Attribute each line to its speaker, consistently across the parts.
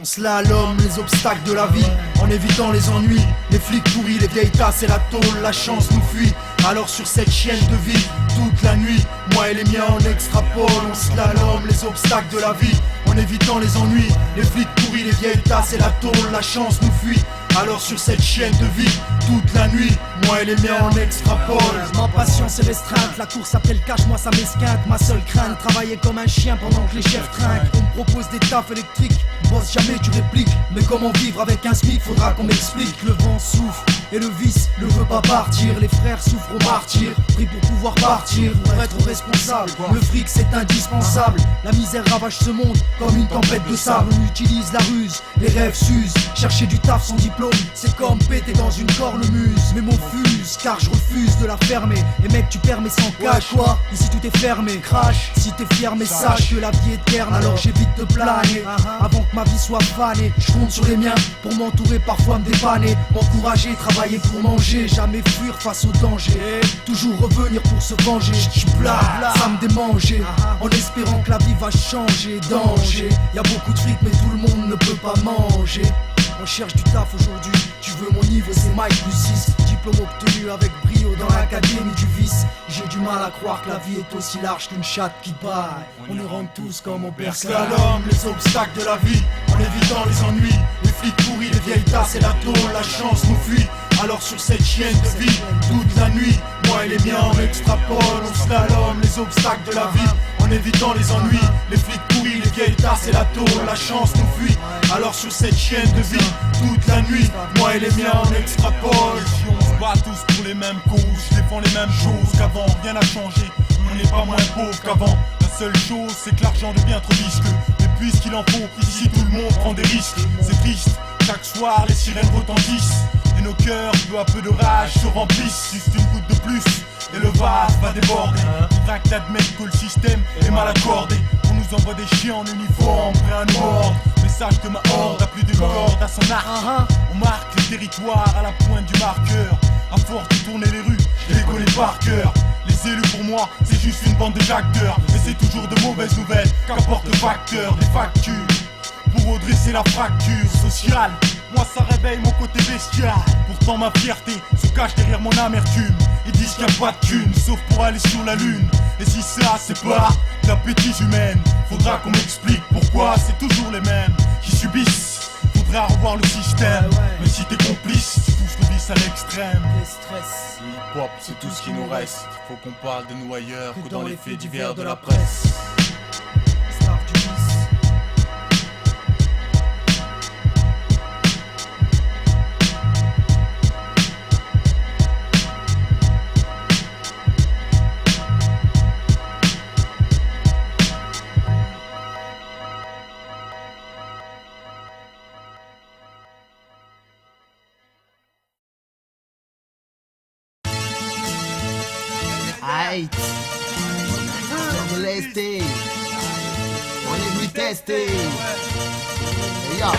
Speaker 1: On slalom les obstacles de la vie en évitant les ennuis. Les flics pourris, les vieilles tasses et la tôle, la chance nous fuit. Alors sur cette chienne de vie, toute la nuit, moi et les miens on extrapole. On slalom les obstacles de la vie en évitant les ennuis. Les flics pourris, les vieilles tasses et la tôle, la chance nous fuit. Alors sur cette chienne de vie, toute la nuit, moi et les miens on extrapole. Ma patience est restreinte, la course après le cash, moi ça m'esquinte. Ma seule crainte, travailler comme un chien pendant que les chefs trinquent. On me propose des tafs électriques, bosse jamais tu répliques. Mais comment vivre avec un SMIC, faudra qu'on m'explique. Le vent souffle et le vice ne veut pas partir. Les frères souffrent au martyr, pris pour pouvoir partir, pour être responsable. Le fric c'est indispensable, la misère ravage ce monde comme une tempête de sable. On utilise la ruse, les rêves s'usent, chercher du taf sans diplôme, c'est comme péter dans une cornemuse. Mes mots fusent car je refuse de la fermer. Et mec tu perds mais sans cash. Quoi ici tout est fermé, crash. Si t'es fier mais sache que la vie est terne. Alors j'évite de planer avant que ma vie soit fanée. Je compte sur les miens pour m'entourer, parfois me dépanner, m'encourager, travailler pour manger, jamais fuir face au danger. Toujours revenir pour se venger. J'suis plat, ça me démangeait, en espérant que la vie va changer. Danger, y'a beaucoup de fric mais tout le monde ne peut pas manger. On cherche du taf aujourd'hui, tu veux mon niveau c'est Mike plus 6. Diplôme obtenu avec brio dans l'académie du vice. J'ai du mal à croire que la vie est aussi large qu'une chatte qui baille. On y rentre tous comme on perd slalom les obstacles de la vie en évitant les ennuis. Les flics pourris, les vieilles tasses et la tôle, la chance nous fuit. Alors sur cette chienne de vie, toute la nuit, moi et les miens on extrapole. On slalom les obstacles de la vie en évitant les ennuis. Les flics pourris, les vieilles tasses et la tôle, la chance nous fuit. Alors sur cette chienne de vie, toute la nuit, moi et les miens on extrapole.
Speaker 2: On se bat tous pour les mêmes causes, je défends les mêmes choses qu'avant, rien n'a changé, on n'est pas moins pauvre qu'avant. La seule chose c'est que l'argent devient trop visqueux. Mais puisqu'il en faut, ici tout le monde prend des risques. C'est triste, chaque soir les sirènes retentissent et nos cœurs peu à peu de rage se remplissent. Juste une goutte de plus et le vase va déborder. Faudra que t'admettes que le système est mal accordé. On nous envoie des chiens en uniforme prêts à nous mordre. Message que ma horde a plus de cordes à son arc. On marque les territoires à la pointe du marqueur. À force de tourner les rues, je les connais par cœur. Les élus pour moi, c'est juste une bande de acteurs. Mais c'est toujours de mauvaises nouvelles qu'apporte le facteur des factures. Pour redresser la fracture sociale, moi ça réveille mon côté bestial. Pourtant ma fierté se cache derrière mon amertume. Ils disent qu'il n'y a pas de thune, sauf pour aller sur la lune. Et si ça c'est pas de la bêtise humaine, faudra qu'on m'explique pourquoi c'est toujours les mêmes qui subissent. Faudra revoir le système, mais si t'es complice, tu pousses le vice à l'extrême. Le hip-hop c'est tout ce qui nous reste. Faut qu'on parle de nous ailleurs que dans les faits divers de la presse.
Speaker 3: Aïe, on est lesté, on est venu tester. Et ya,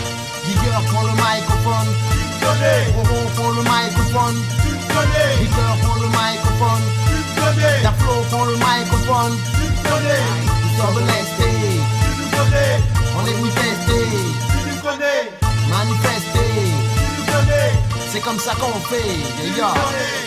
Speaker 3: Digger prend le microphone, Roro prend le microphone, Digger prend le microphone, Daflo prend le microphone. Nous sommes lestés, on est venu tester, manifester. C'est comme ça qu'on fait, yeah.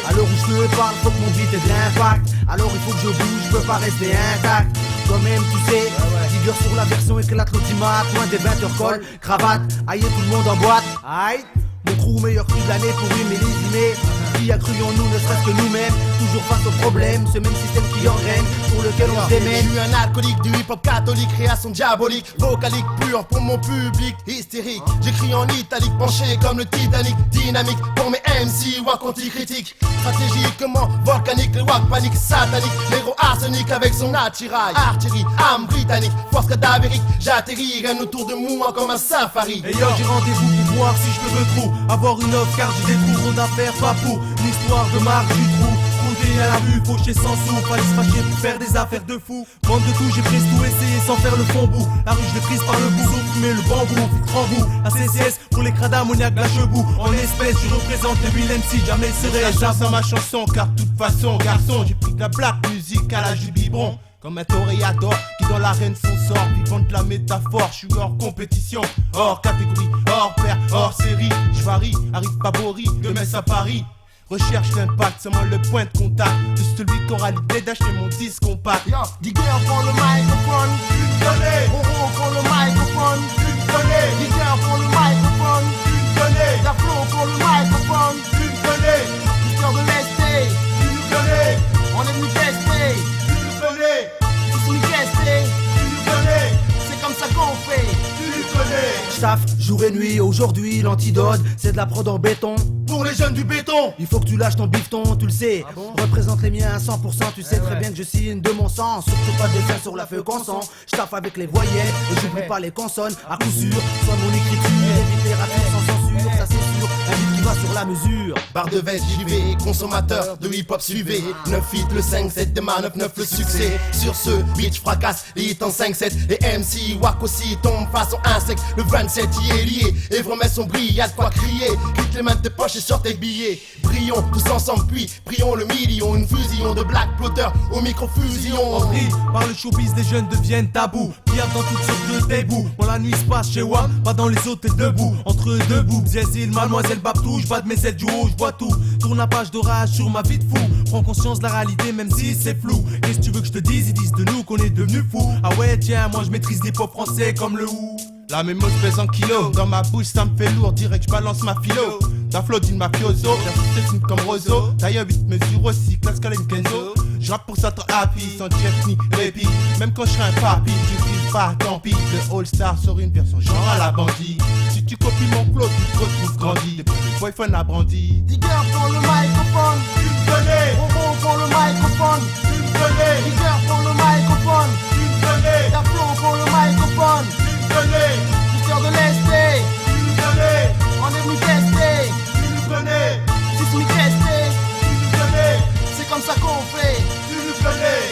Speaker 3: À l'heure où je te parle, faut que mon beat ait de l'impact. Alors il faut que je bouge, je peux pas rester intact. Quand même tu sais, Digger sur la version éclate l'audimat. Loin des 20h colle, cravate, aïe tout le monde en boîte. Aïe, mon crew meilleur crew de l'année pour une millésimée. Qui a cru en nous, ne serait-ce que nous-mêmes. Toujours face aux problèmes, ce même système qui engraine, pour lequel on se démène. Je suis un alcoolique du hip-hop catholique, création diabolique, vocalique pure pour mon public hystérique. J'écris en italique, penché comme le Titanic, dynamique pour mes MC, wack anti-critique. Stratégiquement volcanique, les wack panique, satanique, négro arsenic avec son attirail. Artillerie, âme britannique, force cadavérique, j'atterris, rien autour de moi comme un safari.
Speaker 1: Et yo, j'ai rendez-vous pour voir si je peux trop avoir une offre, car j'ai des trous d'affaires, pas pour une histoire de marque du trou. Rôder à la rue, fauché sans sou, fallait se fâcher pour faire des affaires de fou. Bande de tout, j'ai pris tout, essayé sans faire le fond bout. La rue, je l'ai prise par le bout, sauf fumer le bambou, en bout. La CCS pour les cras d'ammoniaque, la chebou. En espèce, je représente les vilains MC, jamais serai
Speaker 3: j'avance dans ma chanson, car de toute façon, garçon, j'ai pris de la black musique à la jus biberon. Comme un toréador qui dans l'arène fonce
Speaker 2: sort vivant de la métaphore. Je suis hors compétition, hors catégorie, hors pair, hors série. Je varie, arrive pas Bori, de Metz à Paris. Recherche l'impact, c'est moi le point de contact de celui qui aura l'idée d'acheter mon disque compact.
Speaker 3: Yo, Digger prend le microphone,
Speaker 2: tu me connais.
Speaker 3: Roro prend le microphone,
Speaker 2: tu me connais.
Speaker 3: Digger prend le microphone,
Speaker 2: tu me connais.
Speaker 3: Daflo prend le microphone,
Speaker 2: tu me connais.
Speaker 3: Histoire de lester,
Speaker 2: tu me connais.
Speaker 3: on est venu tester,
Speaker 2: tu me connais.
Speaker 3: c'est venu tester,
Speaker 2: tu me connais.
Speaker 3: c'est comme ça qu'on fait.
Speaker 2: Tu me connais.
Speaker 1: J'taffe jour et nuit, aujourd'hui l'antidote, c'est de la prod en béton.
Speaker 2: Pour les jeunes du béton.
Speaker 1: Il faut que tu lâches ton bifton, tu le sais.
Speaker 3: Ah bon?
Speaker 1: Représente les miens à 100%, tu sais très bien que je signe de mon sang. Surtout pas de dessin sur la feuille qu'on sent. J'taffe avec les voyelles et j'oublie pas les consonnes. À coup sûr, soit mon écriture et littérature sans censure, ça c'est sûr. Un beat qui va sur la mesure.
Speaker 4: Barre de veste, j'y vais, consommateur de hip-hop suivez 9 feet, le 5-7 de ma 9-9 le succès. Sur ce beat fracasse, les hits en 5-7. Les MC Wack aussi tombent façon insecte. Le 27 y est lié, et remet son bris, y'a de quoi crier. Quitte les mains de tes poches et sort tes billets. Brillons tous ensemble puis prions le million. Une fusion de black plotters au micro-fusion.
Speaker 2: Envie par le showbiz, les jeunes deviennent tabous. Pierre dans toutes sortes de débouts. Quand la nuit se passe chez WAM, pas dans les autres, t'es debout. Entre deux bouts, Zézil, mademoiselle Babtou. J'bats de mes ailes du haut, j'bois tout. Tourne la page d'orage sur ma vie de fou. Prends conscience de la réalité, même si c'est flou. Qu'est-ce que tu veux que je te dise? Ils disent de nous qu'on est devenus fous. Ah ouais, tiens, moi je maîtrise les pop français comme le ou. La mémose pèse en kilos. Dans ma bouche, ça me fait lourd. Direct, j'balance ma philo. Ta flow d'une mafioso. Persiste comme Roseau. Taille 8 mesures aussi. Classe Kalen Kenzo. J'rappe pour ça, happy. Sans chef ni répit. Même quand j'serai un papy, tu files pas, tant pis. Le All-Star sur une version genre à la bandit. Si tu copies mon flow, tu te retrouves grandi. Depuis le boyfriend a brandi.
Speaker 3: Digger prend le microphone,
Speaker 2: Tu me connais.
Speaker 3: Roro prend le microphone,
Speaker 2: Tu me connais.
Speaker 3: Digger prend le microphone,
Speaker 2: Tu me connais.
Speaker 3: Daflo prend le microphone,
Speaker 2: Tu me connais.
Speaker 3: histoire de lester,
Speaker 2: Tu me connais.
Speaker 3: on est venu tester,
Speaker 2: Tu me connais.
Speaker 3: c'est venu tester,
Speaker 2: Tu me connais.
Speaker 3: c'est comme ça qu'on fait.
Speaker 2: Tu me connais.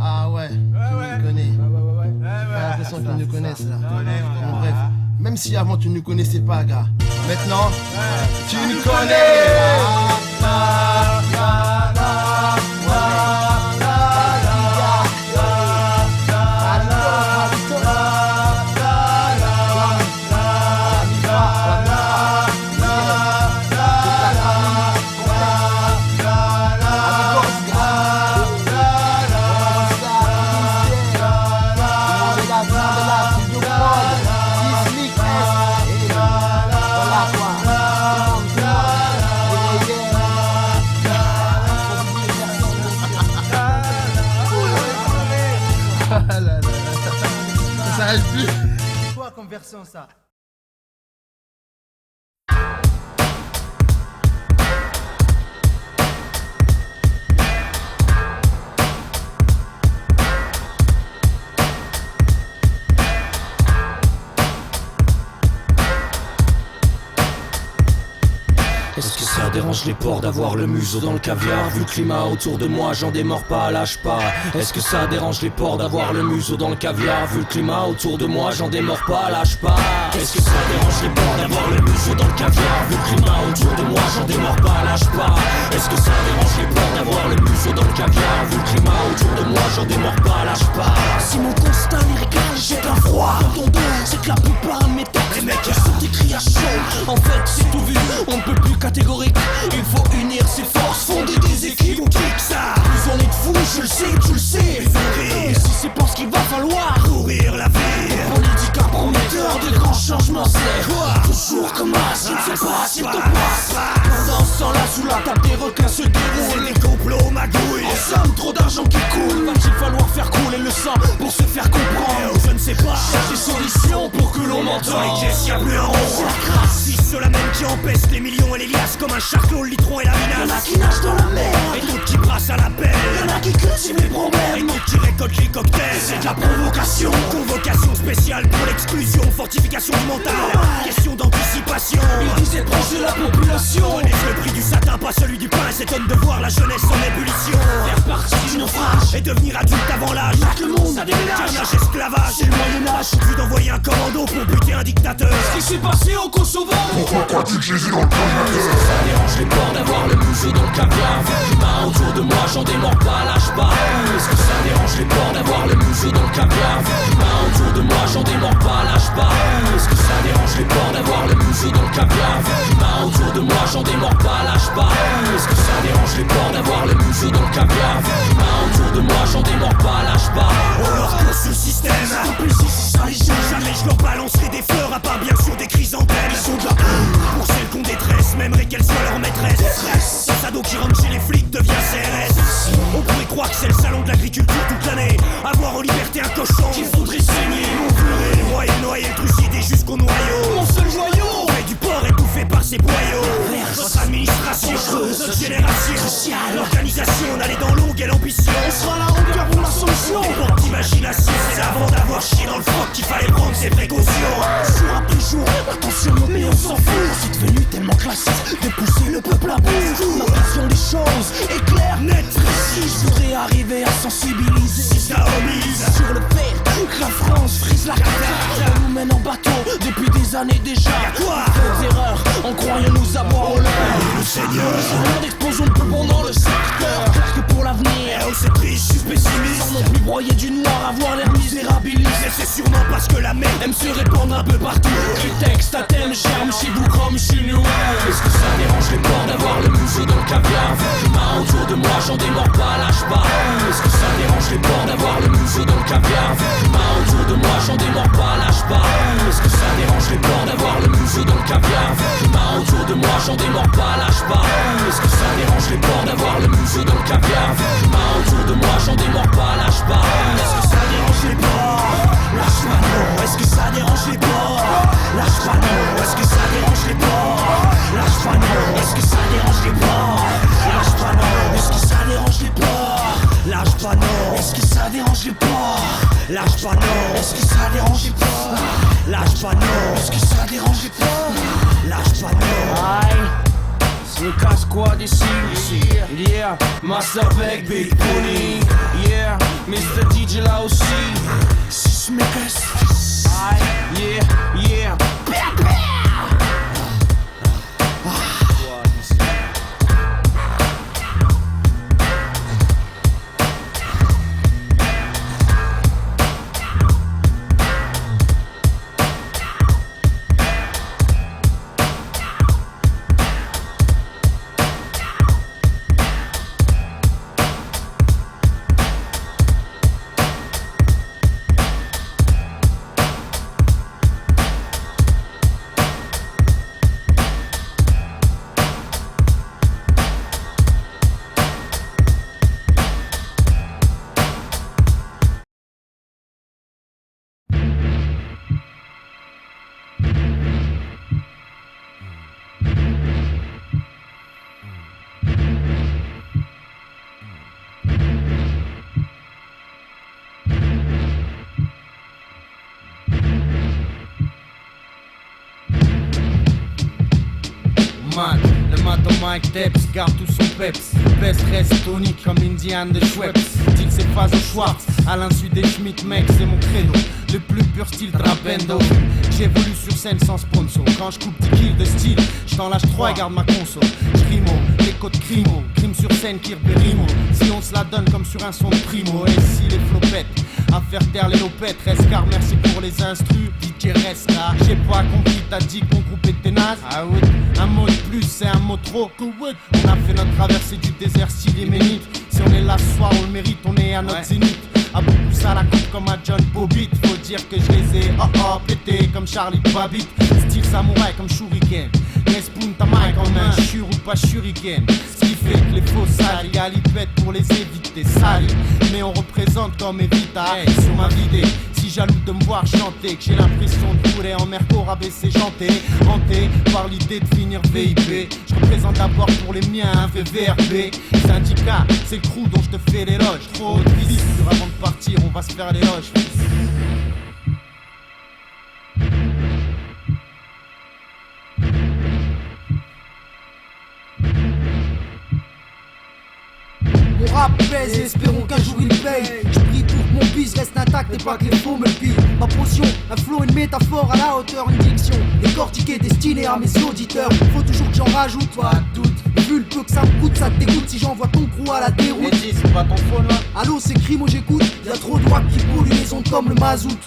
Speaker 3: Ah ouais, tu nous connais. J'ai l'impression qu'ils nous connaissent là. Bon, bref, même si avant tu ne nous connaissais pas, gars. Maintenant, tu nous connais. Ça reste plus.
Speaker 1: C'est quoi comme version ça?
Speaker 5: Est-ce que ça dérange les porcs d'avoir le museau dans le caviar? Vu le climat autour de moi, j'en démords pas, lâche pas. Est-ce que ça dérange les porcs d'avoir le museau dans le caviar? Vu le climat autour de moi, j'en démords pas, lâche pas. Est-ce que ça dérange les porcs d'avoir le museau dans le caviar? Vu le climat autour de moi, j'en démords pas, lâche pas. Est-ce que ça dérange les porcs d'avoir le museau dans le caviar? Vu le climat autour de moi, j'en démords pas, lâche pas. Si mon constat lyrical jette un froid dans ton dos, c'est que la plupart de mes textes, les mecs sont écrits à chaud. En fait, c'est tout vu, on ne peut plus catégorique. Il faut unir ses forces, fonder des équipes. On kick ça. Plus on est de fous, je le sais, tu le sais. Et si c'est pour ce qu'il va falloir courir la vie. Politique prometteur de grands changements, c'est quoi? Toujours comme as, je ne sais pas s'il te passe. Pendant ce temps-là, sous la table des requins se déroulent les complots magouilles. En somme, trop d'argent qui coule. Va-t-il falloir faire couler le sang pour se faire comprendre? Je ne sais pas. Cherche des solutions pour que l'on m'entende. Dans les caisses, y'a plus un rond. C'est la crasse. Si ceux-là même qui empêchent les millions et les liasses comme un charclot, le litron et la minace. Y'en a qui nagent dans la mer et d'autres qui brassent à la pelle. Y'en a qui cultivent les problèmes et d'autres qui récoltent les cocktails. C'est de la provocation. Convocation spéciale pour l'exclusion. Fortification du mental. Question d'anticipation. Ils disaient proche de la population. Connaissent le prix du satin, pas celui du pain. S'étonne de voir la jeunesse en ébullition. Faire partie du naufrage et devenir adulte avant l'âge. Le monde, ça déménage. Carnage, esclavage, c'est le Moyen-Âge. Suffit d'envoyer un commando pour buter un dictateur. Ce qui s'est passé au Kosovo.
Speaker 6: Pourquoi crois-tu que Jésus dans le congélateur?
Speaker 5: Est-ce que ça dérange les porcs d'avoir le museau dans le caviar? Vu le climat autour de moi, j'en démords pas, lâche pas. Est-ce que ça dérange les porcs d'avoir le museau dans le caviar? Vu le climat autour autour de moi, j'en démords pas, lâche pas. Est-ce que ça dérange les porcs d'avoir le museau dans le caviar? Vu le climat autour de moi, j'en démords pas, lâche pas. Est-ce que ça dérange les porcs d'avoir le museau dans le caviar? Vu le climat autour de moi, j'en démords pas, lâche pas.
Speaker 7: On leur cause le système, en plus si ça les gens. Jamais je leur balancerai des fleurs, à part bien sûr des chrysanthèmes. Ils sont de la pour celles qu'on détresse, m'aimerait qu'elle soit leur maîtresse. Ce sado qui rentre chez les flics devient CRS. On pourrait croire que c'est le salon de l'agriculture toute l'année. Avoir en liberté un cochon qu'il faudrait saigner. Mon purée, noyer, trucider jusqu'au noyau. Mon seul joyau, on fait du porc étouffé par ses boyaux. Notre administration, notre génération, l'organisation, on allait dans l'ongle et l'ambition. On sera là en cœur pour la solution. Porte d'imagination, c'est avant d'avoir chié dans le froc qu'il fallait prendre ses précautions. Jour après jour, attention mais on s'en fout. C'est devenu tellement classique de pousser le peuple à bout. Ma vision des choses est claire, nette, précise. Je voudrais arriver à sensibiliser si ça omise sur le fait que la France frise la carte. On nous mène en bateau depuis des années déjà. Quoi? Faites erreurs en croyant nous avoir au leurre. Le Seigneur, rien d'explosion de pulmon dans le secteur. Qu'est-ce que pour l'avenir? Oh c'est triste, je suis pessimiste. Sans non plus broyer du noir, avoir l'air misérabiliste. Et c'est sûrement parce que la merde aime se répandre un peu partout. Les textes à thème germent chez vous comme chez nous.
Speaker 5: Est-ce que ça dérange les porcs d'avoir le museau dans le caviar? Vu le climat autour de moi, j'en démords pas, lâche pas. Est-ce que ça dérange les porcs d'avoir le museau dans le caviar? Vu le climat autour de moi, j'en démords pas, lâche pas. Est-ce que ça dérange les porcs d'avoir le museau dans le caviar? Vu le climat autour de moi, j'en démords pas, lâche pas. Est-ce que ça dérange les porcs d'avoir le museau dans le caviar? Vu le climat autour de moi, j'en démords pas, lâche pas.
Speaker 7: Est-ce que ça dérange les porcs? Lâche pas non. Est-ce que ça dérange les porcs? Lâche pas non. Est-ce que ça dérange les porcs? Lâche pas non. Est-ce que ça dérange les porcs? Lâche pas non. Est-ce que ça dérange les porcs? Lâche pas non. Est-ce que ça dérange les porcs? Lâche pas non. Est-ce que ça dérange les porcs? Lâche pas non. Est-ce que ça dérange les porcs? Lâche pas non.
Speaker 5: Aïe, c'est le casse-quoi d'ici. Yeah, Master Beck, Big Pony. Yeah, Mr. DJ là aussi.
Speaker 7: Si je me casse.
Speaker 5: Aïe, yeah.
Speaker 8: Le matin Mike Depps garde tout son peps. Best reste tonique comme Indian de Schweppes. Style c'est phase au Schwartz, à l'insu des Schmitt mec c'est mon credo. Le plus pur style trapendo. J'évolue sur scène sans sponsor. Quand je coupe 10 kills de style, je t'en lâche 3 et garde ma console. J'rimo, les codes crimo, crime sur scène qui rimo. Si on se la donne comme sur un son de primo. Et si les flopettes, à faire taire les lopettes. Reste car merci pour les instrus, DJ reste là. J'ai pas compris, t'as dit que mon groupe était naze. Ah oui, un mot de plus c'est un mot trop. On a fait notre traversée du désert style yéménite. Si on est là ce soir on le mérite, on est à notre zénith. À beaucoup ça la coupe comme à John Bobbitt. Faut dire que je les ai pété comme Charlie Babbitt. Style samouraï comme Shuriken. Nespoon ta mic en main, chure ou pas shuriken. Ce qui fait que les faux salis galipètent pour les éviter salis. Mais on représente comme Evita sur ma vidéo. Si jaloux de me voir chanter, que j'ai l'impression de courir en merco rabaissé chanté. Hanté par l'idée de finir VIP. Je représente d'abord pour les miens un VVRP. Syndicat, c'est le crew dont je te fais l'éloge. Trop de vis, avant de partir on va se faire l'éloge.
Speaker 9: Mon rap pèse et espérons qu'un jour il paye. Je prie pour que mon bis reste intact et pas que les faux me pillent. Ma potion, un flow, une métaphore à la hauteur, une diction décortiquée, destinée à mes auditeurs. Faut toujours que j'en rajoute, pas de doute. Vu le peu que ça me coûte, ça te dégoûte si j'envoie ton crew à la déroute.
Speaker 8: C'est pas ton phone là.
Speaker 9: Allô, c'est Crimo, j'écoute. Y'a trop de rap qui polluent les ondes comme le mazout.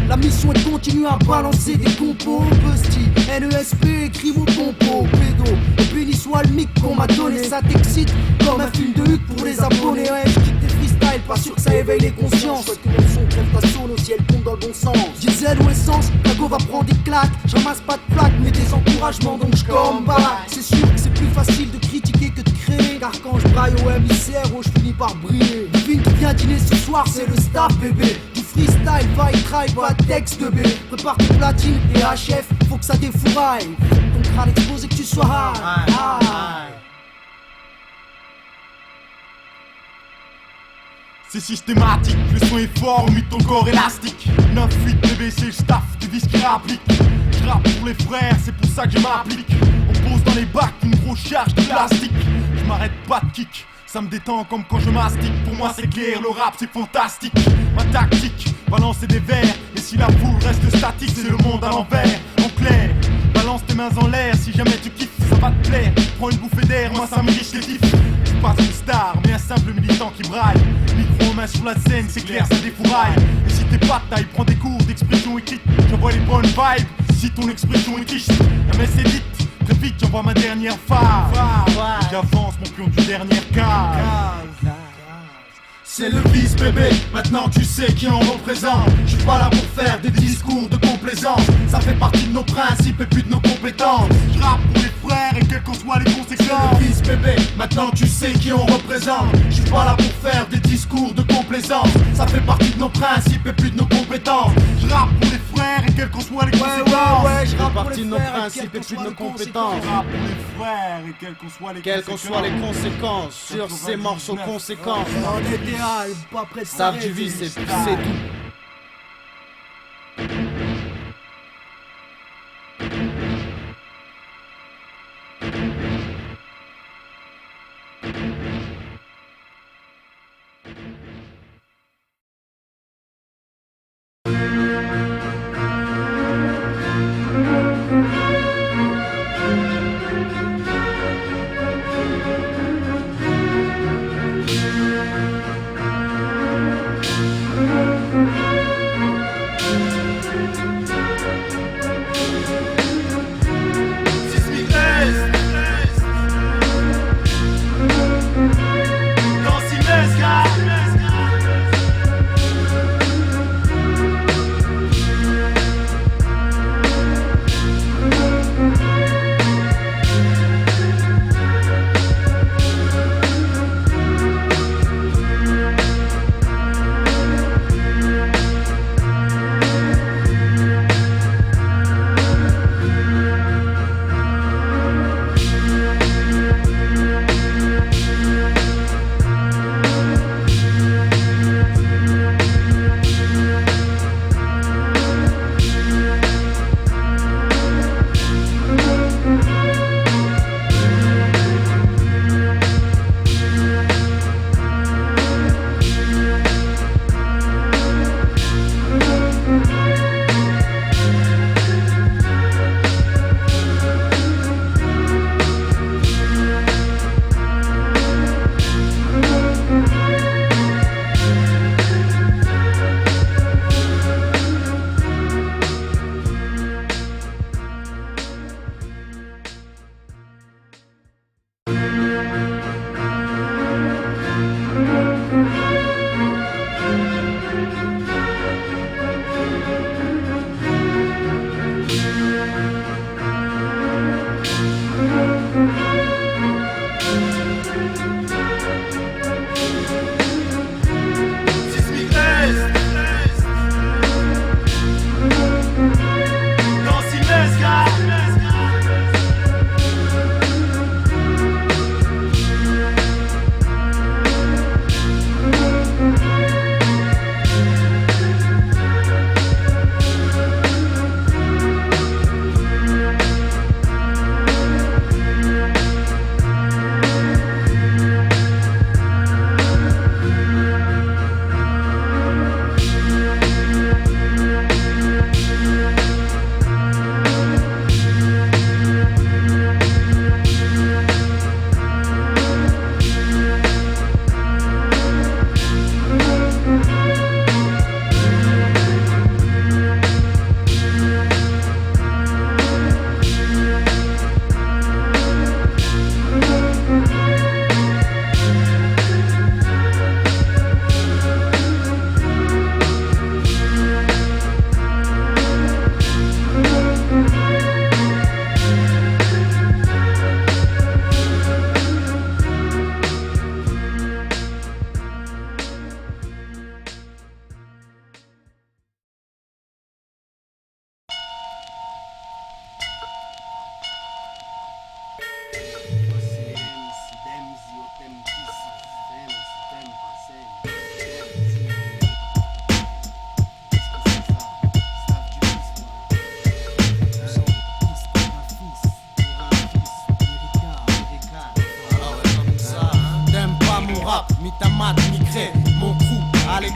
Speaker 9: La mission est de continuer à balancer des compos. Busty, NESP, écrit mon compo. Pédo, et béni soit le mic qu'on m'a donné. Ça t'excite comme un film de Huck pour les abonnés. Ouais, je quitte tes freestyles, pas sûr que ça éveille les consciences. Souhaite que mon son crève ta zone au ciel tombe dans le bon sens. Diesel ou essence, la go va prendre des claques. J'ramasse pas de plaques, mais des encouragements, donc j'combat. C'est sûr que c'est plus facile de critiquer que de créer. Car quand je braille au MICR, oh, je finis par briller. Le film qui vient dîner ce soir, c'est le staff bébé. Du freestyle, va et try, pas de texte de B. Prépare tes platines et HF, faut que ça défouraille. Faut que ton crâne explose et que tu sois high.
Speaker 2: C'est systématique, le son est fort, mute ton corps élastique. 9-8 bébé, c'est le staff du vice qui réapplique. Je rappe pour les frères, c'est pour ça que je m'applique. On pose dans les bacs une grosse charge de plastique. Je m'arrête pas de kick, ça me détend comme quand je mastique. Pour moi c'est clair, le rap c'est fantastique. Ma tactique, balancer des vers. Et si la foule reste statique, c'est le monde à l'envers. En clair, balance tes mains en l'air. Si jamais tu kiffes, ça va te plaire. Prends une bouffée d'air, moi ça me riche les tifs. Je suis pas une star, mais un simple militant qui braille. Micro en main sur la scène, c'est clair, ça défouraille. Et si t'es pas de taille, prends des cours d'expression écrite. J'envoie les bonnes vibes, si ton expression est quiche. La messe est dite, très vite j'envoie ma dernière phase. Et j'avance mon pion du dernier case.
Speaker 1: C'est le vice bébé, maintenant tu sais qui on représente. Je suis pas là pour faire des discours de complaisance. Ça fait partie de nos principes et puis de nos compétences.
Speaker 2: Je rappe pour les frères et quelles qu'en soient les conséquences.
Speaker 1: C'est le vice bébé, maintenant tu sais qui on représente. Je suis pas là pour faire des discours de complaisance. Ça fait partie de nos principes et puis de nos compétences.
Speaker 2: Je rappe pour les frères et quelles qu'en soient les conséquences.
Speaker 8: Ouais, je rappe partie de nos principes et puis de nos compétences.
Speaker 2: Je rappe pour les frères et quelles qu'en soient les
Speaker 8: conséquences sur ces morceaux conséquents.
Speaker 9: On était pas prêt de
Speaker 8: Savent du vice et puis c'est tout.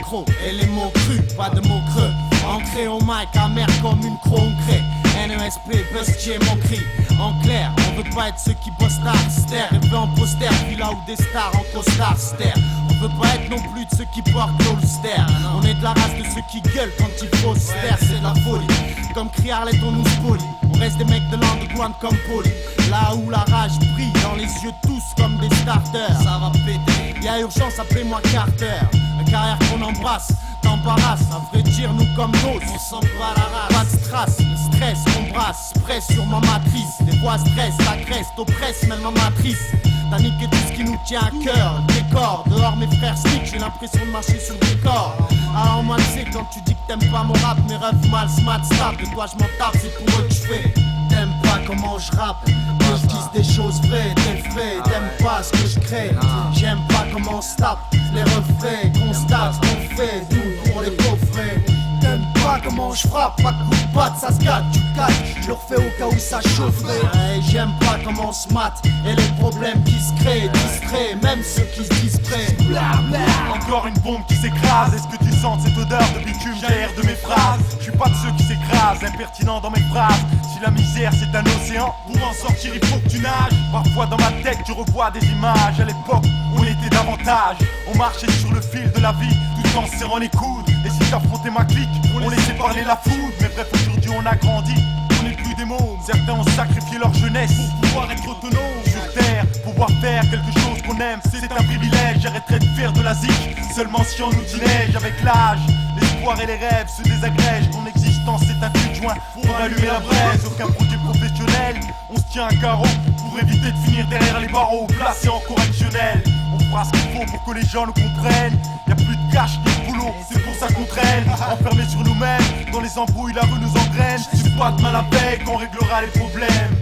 Speaker 8: micro et les mots crus, pas de mots creux. Ancré au mic, amer comme une concrète. NESP, bustier, mon cri. En clair, on veut pas être ceux qui bossent Starster. Rêver en poster, villa ou des stars en costard ster. On veut pas être non plus de ceux qui portent l'Holster. On est de la race de ceux qui gueulent quand il faut se taire, c'est de la folie. Comme crie Arlette, on nous spolie. On reste des mecs de l'underground comme Poli. Là où la rage brille dans les yeux tous comme des starters. Ça va péter, y'a urgence, appelez-moi Carter. La carrière qu'on embrasse, t'embarrasse. À vrai dire, nous comme d'autres, on s'en bat la race. Pas de strass, le stress qu'on brasse. Presse sur ma matrice, les voix stressent, la creste oppresse même ma matrice. T'as niqué tout ce qui nous tient à cœur, le décor. Dehors mes frères sneak, j'ai l'impression de marcher sur des corps. Alors moi tu sais quand tu dis que t'aimes pas mon rap, mes refs mal, smat, stable. De toi je m'en tape, c'est pour eux que je fais. T'aimes pas comment je rappe, que je dise des choses vraies, t'es frais. T'aimes pas ce que je crée, j'aime pas comment on se tape. Les refrains, constate, qu'on fait, tout pour les coffrets. T'aimes pas comment je frappe, pas de coup de patte, ça se gâte, tu calmes. Je le refais au cas où ça chaufferait. Ouais, j'aime pas comment on se mate et les problèmes qui se créent, distraits, même ceux qui se disent prêts.
Speaker 2: Encore une bombe qui s'écrase. Est-ce que tu sens cette odeur de bitume derrière de mes phrases? Je suis pas de ceux qui s'écrasent, impertinent dans mes phrases. Si la misère c'est un océan, pour en sortir il faut que tu nages. Parfois dans ma tête tu revois des images. À l'époque on était davantage, on marchait sur le fil de la vie tout en serrant les coudes. Et si j'affrontais ma clique, on laissait parler la foudre. Mais bref, aujourd'hui on a grandi, on n'est plus des mômes. Certains ont sacrifié leur jeunesse pour pouvoir être autonomes. Sur terre, pouvoir faire quelque chose qu'on aime, c'est un privilège. J'arrêterai de faire de la zik, seulement si on nous dit neige. Avec l'âge, l'espoir et les rêves se désagrègent. Ton existence c'est un cul de joint pour allumer la braise. Aucun projet professionnel, on se tient un carreau pour éviter de finir derrière les barreaux, placés en correctionnel. On fera ce qu'il faut pour que les gens nous comprennent. Y'a plus de cash ni de boulot, c'est pour ça qu'on traîne. Enfermés sur nous-mêmes, dans les embrouilles la rue nous engraine. Si pas de mal à paix, qu'on réglera les problèmes.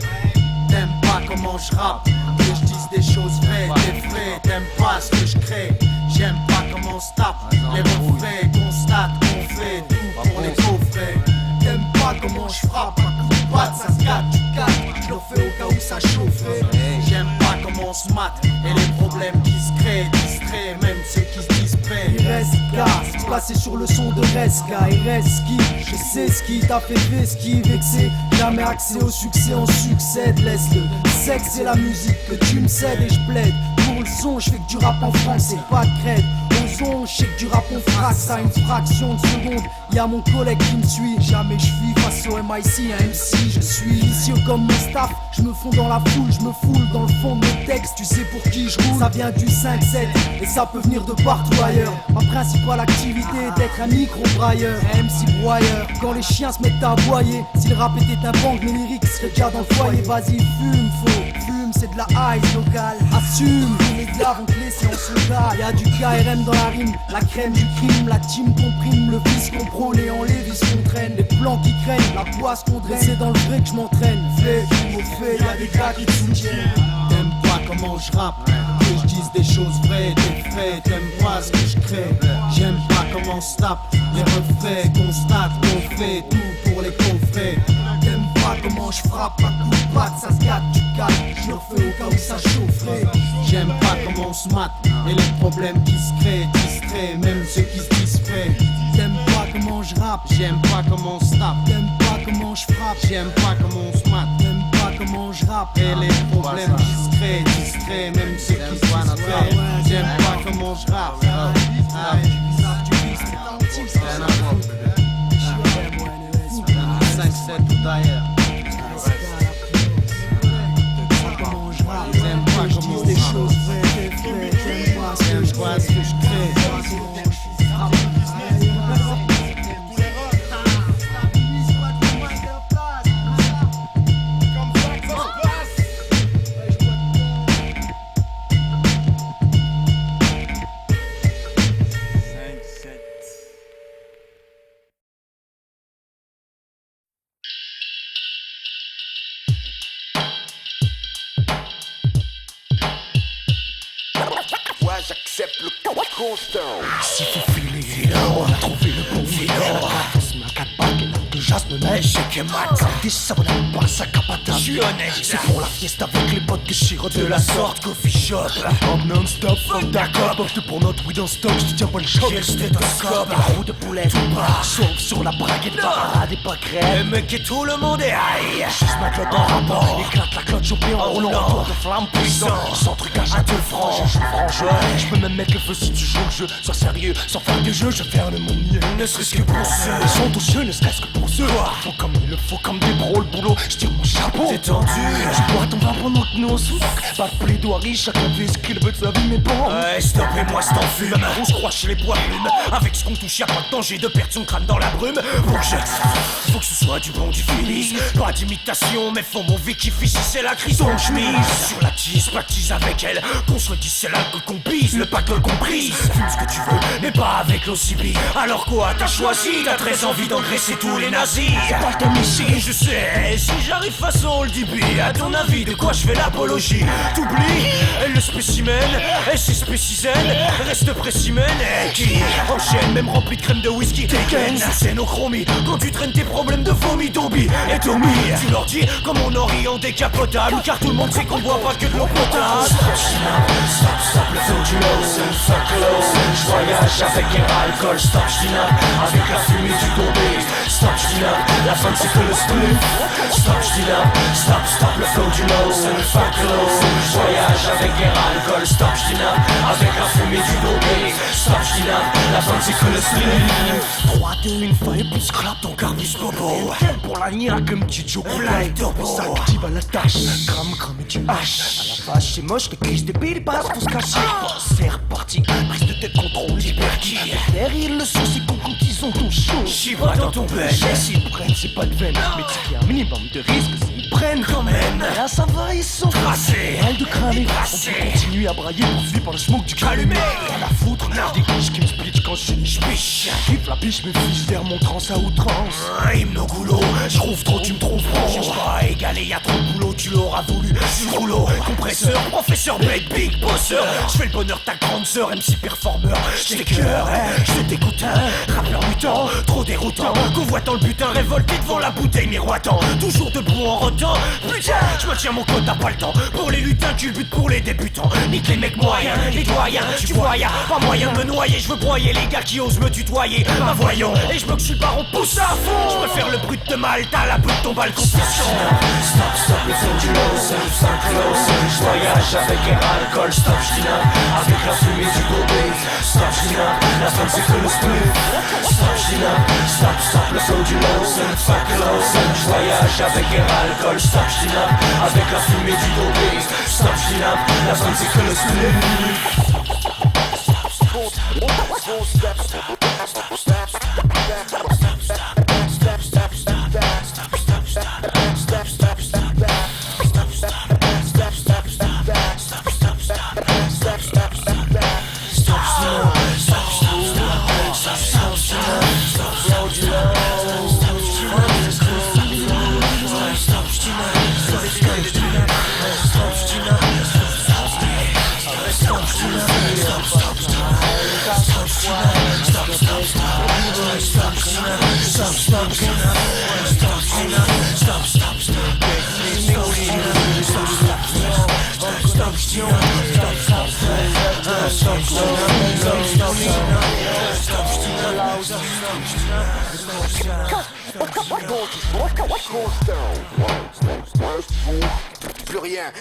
Speaker 8: T'aimes pas comment je rappe, que je dise des choses vraies, des frais. T'aimes pas ce que je crée, j'aime pas comment on se tape. Les refrains, constate, qu'on fait tout pour les coffrets. T'aimes pas comment je frappe, un coup de patte, ça se gâte, tu calmes. Je le refais au cas où ça chaufferait. J'aime pas comment on se mate et les problèmes qui se créent, distraits, même ceux qui se disent prêts.
Speaker 9: Il reste gaz, placé sur le son de Reska. Il reste qui, je sais ce qui t'a fait vesquille, vexé. Jamais accès au succès, on succède. Laisse le sexe et la musique que tu me cèdes et je plaide. Pour le son, je fais que du rap en français, pas de crête. Au son, je sais que du rap on frasse à une fraction de seconde. Y'a mon collègue qui me suit, jamais je fuis face au MIC, un MC, je suis vicieux comme mon staff. Je me fonds dans la foule, je me foule dans le fond de mes textes. Tu sais pour qui je roule, ça vient du 5-7 et ça peut venir de partout ailleurs. Ma principale activité est d'être un micro-brailleur, un MC broyeur. Quand les chiens se mettent à aboyer, si le rap était un bang, mes lyrics seraient déjà dans le foyer. Vas-y, fume, fume, c'est de la ice locale. Assume, les gars vont te laisser en soda. Y'a du KRM dans la rime, la crème du crime. La team comprime, le fils qu'on prône et en lévis qu'on traîne. Les plans qui craignent, la poisse qu'on draine. C'est dans le vrai que je m'entraîne. Fais, au fait, y'a des gars qui te soutiennent.
Speaker 8: T'aimes pas comment je rappe, que je dise des choses vraies, des frais. T'aimes pas ce que je crée, j'aime pas comment on se tape. Les refrains, constate, qu'on fait tout pour les coffrets. T'aimes pas comment je frappe, un coup de patte, ça se gâte, tu calmes. Je le refais au cas où ça chaufferait. J'aime pas comment on se mate et les problèmes qui se créent, distraits, même ceux qui se disent. T'aimes pas comment je rappe, j'aime pas comment on se tape. T'aimes pas comment je frappe, j'aime pas comment on se mate. T'aimes pas comment je rappe et les problèmes qui se créent, distraits, même ceux qui se disent. J'aime pas comment je rappe. Stand up, 5-7 ou d'ailleurs. J'aime pas comment des choses vraies, j'aime pas ce que je crée.
Speaker 10: J'accepte le constant.
Speaker 11: S'il faut filer, on a trouvé le bon filon. Ma 4 bagues et que j'asme
Speaker 7: honnête. J'ai que mat, des sabonats, pas sa capata. Je suis honnête, c'est pour la fiesta avec les potes que je chirote de la sorte. Coffee shop, pop non-stop, fuck d'accord. Porte pour notre weed en stock, je te tiens pas le choc. J'ai le stéthoscope, la roue de poulet, tout part. Sauf sur la braquette, parade et pas crème. Le mec et tout le monde est high. Juste ma clotte en rapport, éclate la clotte chopée en roulant. Tour de flamme puissant, sans trucage à 2 francs. Je joue franc, je peux même mettre le feu si tu joues le jeu. Sois sérieux, sans faire de jeu, je vais faire de mon mieux. Ne serait-ce que pour ceux, ils sont tous ceux, ne serait-ce que pour ceux. Faut comme il le faut, comme des pros, le boulot. Je tire mon chapeau, t'es tendu. Tu bois ton vin pendant que nous on se moque. Pas de plaidoirie, chacun fait ce qu'il veut de sa vie, mais bon. Ouais, stoppez-moi, c'est en fume. La main rouge croit chez les poids plumes. Avec ce qu'on touche, y'a pas de danger de perdre son crâne dans la brume. Pour que faut que ce soit du bon, du finis. Pas d'imitation, mais faut mon vécu ici, c'est la crise. Donc j'mise sur la tise, baptise avec elle. Qu'on se le dise, c'est l'alcool qu'on pise, le pactole qu'on brise. Fume ce que tu veux, mais pas avec l'OCB. Alors quoi, t'as choisi, t'as très envie d'engraisser tous les nazis. C'est pas ton ici, je sais, si j'arrive façon le DB. À ton avis, de quoi je fais l'apologie? T'oublies, elle le spécimen, elle c'est spécizen. Reste précimen, et qui enchaîne, même rempli de crème de whisky. Tekken, c'est nos chromies. Quand tu traînes tes problèmes de vomi, Dobby et Tommy, tu leur dis comme on en décapotable. Car tout le monde sait qu'on boit pas que de l'eau potable. Stop, le flow du low, fuck low. J'voyage avec un alcool, stop, j'dinape avec la fumée du tombé. Stop, j'dinape, la fin c'est que le spliff. Stop, j'dinape, stop, le flow du low, fuck low. J'voyage avec un alcool, stop, j'dinape avec la fumée du tombé. Stop, j'dinape, la fin c'est que le spliff. 3, 2, 1, fire, plus clap ton carbus bobo. Pour la nière comme petit Joe Black Turbo. Ça active à la tâche, crame comme du hache. À la vache, c'est moche, les crises des billes passent tous cachés. C'est reparti, prise de tête contrôle d'hyperki. Derrière le son, c'est con quand ils ont ton show. J'y va dans ton bed. S'ils prennent, c'est pas de veine. Mais tu as un minimum de risque, s'ils prennent quand même. Là ça va, ils sont tracés. Mal de cramer, on peut continuer à brailler, poursuivi par le smoke du calumet. Rien à foutre, des biches qui me splitch quand je biche. Kiffe la biche, mes fils vers mon trans à outrance. Hymne au goulot, je trouve trop, tu me trouves trop. Cherche pas à égaler, y'a trop de boulot, tu l'auras voulu. Sur le rouleau, compresseur, professeur, big bosseur. Je fais le bonheur, ta grande sœur, MC performeur. J't'ai cœur, je t'écoute, rappeur mutant, trop déroutant. Convoitant le butin, révolté devant la bouteille miroitant. Toujours debout en rotant, putain, je me tiens mon code, t'as pas le temps. Pour les lutins, tu le butes pour les débutants. Nique les mecs moyens, les doyens, tu vois, y'a pas moyen de me noyer. Je veux broyer les gars qui osent me tutoyer. Bah voyons, et je me que je suis le baron, pousse à fond. Je préfère le brut de Malte à la brute de ton bal confession. Stop, le flow du low, fuck low. Je voyage avec un alcool, stop, j'dinape avec la fumée du gobé. Stop, j'dinape, la fin c'est que le spliff. Stop, j'dinape, stop, le flow du low, fuck low. Je voyage avec un alcool, stop, j'dinape avec la fumée du gobé. Stop, j'dinape, la fin c'est que le spliff.
Speaker 10: Plus rien.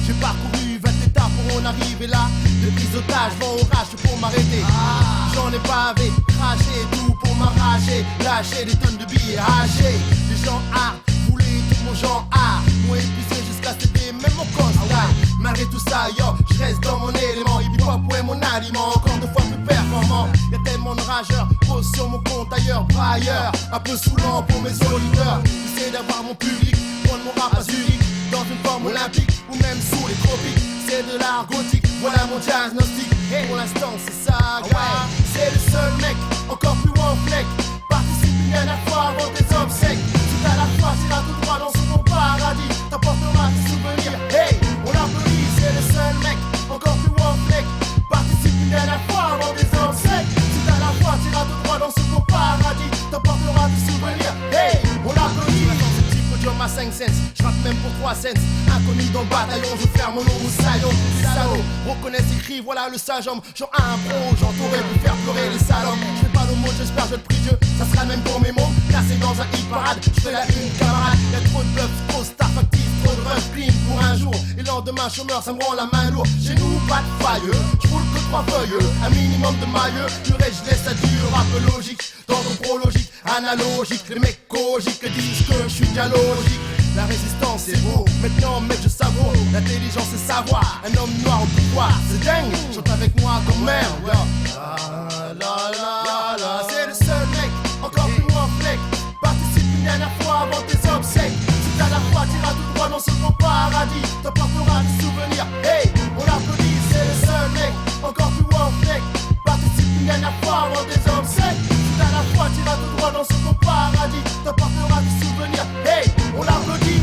Speaker 4: J'ai parcouru 20 étapes pour en arriver là. Depuis Les otages vont au rage pour m'arrêter. J'en ai bavé, craché, tout pour m'arracher. Lâcher des tonnes de billets hachés. Les gens hard, voulaient tout mon genre art. M'ont épuisé jusqu'à céder même mon constat. Malgré tout ça, yo, je reste dans mon élément. Hip-hop, ouais, mon aliment, encore 2 fois plus performant. Y'a tellement de rageurs, pose sur mon compte ailleurs, pas ailleurs. Un peu saoulant pour mes auditeurs. J'essaie d'avoir mon public, prendre mon rap à Zurich. Dans une forme olympique, ou même sous les tropiques. C'est de l'art gothique, voilà mon jazz gnostique. Et pour l'instant, c'est ça, gars. C'est le seul mec, encore plus haut en flec. Participe une dernière fois avant tes obsèques. Si t'as la foi, t'iras tout droit dans ce bon paradis. T'apporteras tes souvenirs, hey, on l'applaudit. C'est le seul mec, encore plus haut en flec. Participe une dernière fois avant tes obsèques. Si t'as la foi, t'iras tout droit dans ce bon paradis. T'apporteras tes souvenirs, hey, on l'applaudit. À 5 cents, je rappe même pour 3 cents. Inconnu dans le bataillon, je ferme mon nom au saillon. Les salauds reconnaissent, écrit, voilà le sage homme. Genre un pro, j'entourais pour faire pleurer les salons. Je fais pas le mot, j'espère, je te prie Dieu. Ça sera même pour mes mots, classé dans un hit parade. Je fais la une camarade, y'a trop de bluff, trop star factif, trop de rush clean pour un jour. Et lendemain chômeur, ça me rend la main lourde. Chez nous, pas de failleux, je roule que 3 feuilles. Un minimum de mailleux, le reste je laisse à dire rap logique. Dans ton prologique, analogique, les mecs cogiques disent que je suis dialogique. La résistance c'est beau, maintenant mec je savoure. L'intelligence c'est savoir, un homme noir au pouvoir. C'est dingue, chante avec moi comme mère. C'est le seul mec, encore plus loin flec. Participe une dernière fois avant tes obsèques. Si t'as la foi, t'iras tout droit dans ce bon paradis. T'apporteras des souvenirs, hey, on l'applaudit. C'est le seul mec, encore plus loin flec. Participe une dernière fois avant tes obsèques. Si t'as la foi, t'iras tout droit dans ce bon paradis. T'apporteras des souvenirs, hey, on l'applaudit.